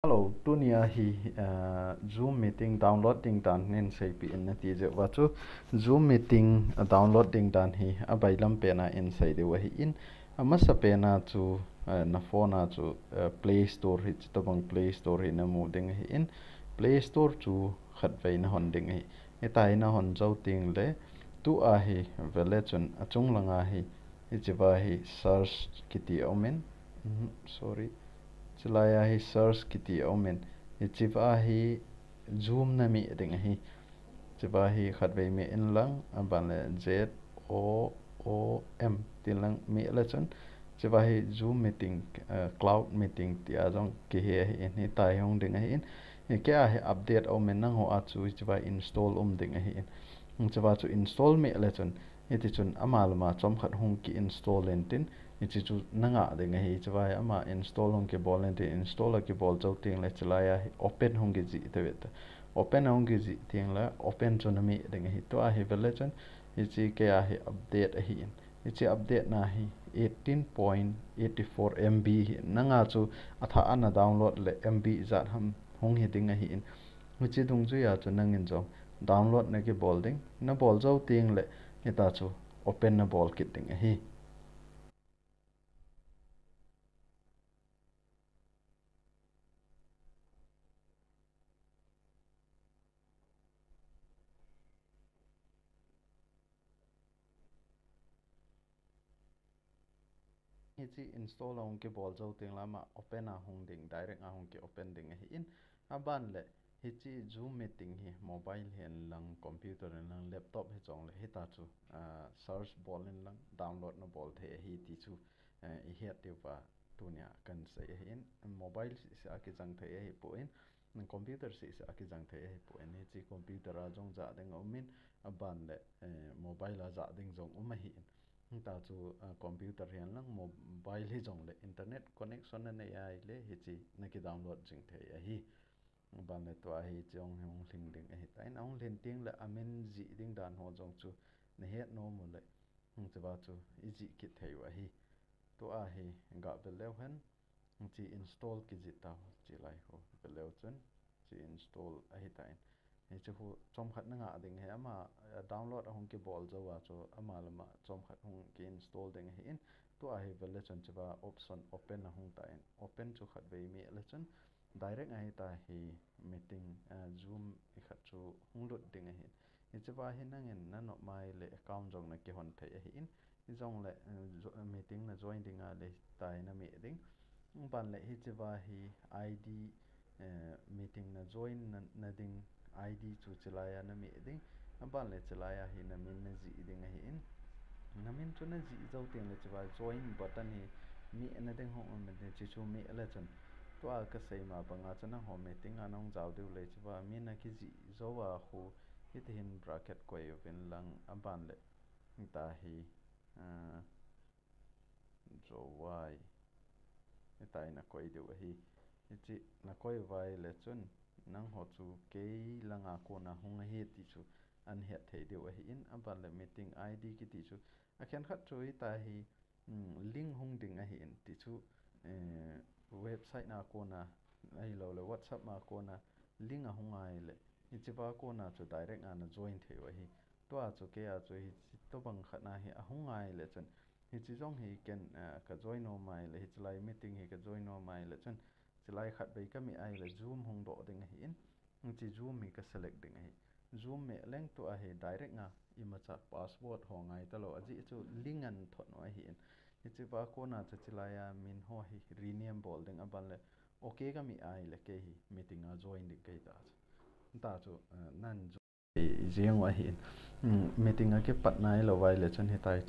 Hello, tunia hi Zoom meeting downloading dan nen sei pi in ti je wa chu Zoom meeting downloading dan hi abai lam pe na in sei de wa hi in ama sa pe na chu na phone na chu Play Store hi to bang Play Store hi na mu ding hi in Play Store chu khat vai na hon ding hi e tai na hon zau ting le tu a hi vele chun achung langa hi e chiwa hi search kiti omen sorry chulaya hi search kiti omen chiwa hi zoom na mi ding hi chiwa hi khatwei mi in lang aban le ZOOM tilang mi la chon chiwa hi zoom meeting cloud meeting ti ajong ki he hi ni tai hong ding hi in ke a hi update omen nang ho a chu chiwa install ding hi in chiwa chu install mi la chon iti chun amal ma chom khat hung ki install entin ichi chu nanga de ngai chwa ama install hong ke bol ente install ki bol chau ting le chala ya open hong ge ji te vet open hong ge ji ting la open chun mi de ngai to a hi vele chun ichi ke a hi update a hi ichi update na hi 18.84 MB nanga chu atha ana download le MB zat ham hong hi ding hi in ichi dung chu ya chu nangin jo download na ki bol ding na bol chau ting le ita chu open na bol kit ding hi ichi install hong ke bol chau ting lama open a hong ding direct a hong ke open ding hi in aban le hichi zoom meeting hi mobile hen lang computer lang laptop he chong le hita chu search bol in lang download na bol the hi ti chu I hiat te wa tunia kan sai hi in mobile si aki jang the hi po in computer si aki jang the hi po in chi computer a jong ja ding omin aban le mobile a ja ding jong hi in ta chu computer hian lang mobile hi jong le internet connection na ai le hi chi na ki download jing the hi ban le to hi chong hong thing ding hi tai na hong len ting le amen ji ding dan ho jong chu ne het no mu le chwa chu I ji ki thei wa hi to a hi ga be le hen chi install ki ji ta chi lai ho be le chen chi install a hi tai hi chu hu chom khat na nga ding he ama download hong ki bol zo wa chu ama lama chom khat hong ki install ding hi in to a hi be le chen chwa option open na hong tai open chu khat ve mi le chen direct ai ta hi meeting zoom I khat chu hung lut ding hi ichwa hi nangin na no mai le account jong na ki hon thei hi in jong le meeting na join ding a le tai na mi ding ban le hi chwa hi ID meeting na join na ding ID chu chalaya na mi ding ban le chalaya hi na min na ji ding hi in na min chu na ji zo ting le chwa join button hi mi na ding ho me de chi chu mi le chun to a ka sei ma banga chana ho meeting anong jaw de le chwa mi na ki ji zo wa hu hit hin bracket ko vin lang aban le ta hi zo wai tai na koi de hi ichi na koi vai le chun nang ho chu ke langa ko na hung hi ti chu an he thei de hi in aban le meeting ID ki ti chu a khen khat chu ta hi link hung ding a hi in ti chu website na ko na ai lo le WhatsApp ma ko na link a hung ai le ichi ba ko na chu direct ana join thei wa hi to a chu ke a chu hi to bang khat na hi a hung ai le chun hi chi jong hi ken ka join no mai le hi chlai meeting hi ka join no mai le chun chlai khat bei ka mi ai le zoom hung do ding hi in chi zoom mi ka select ding hi zoom me leng to a hi direct nga ima cha password ho ngai ta lo aji chu link an thon no hi in chi ba ko na cha chlai ya min ho hi rename bol ding aban le okay ka mi ai le ke hi meeting a join ding ke ta chu nan jeng wa hi meeting a ke pat nai lo wai le chun hi tai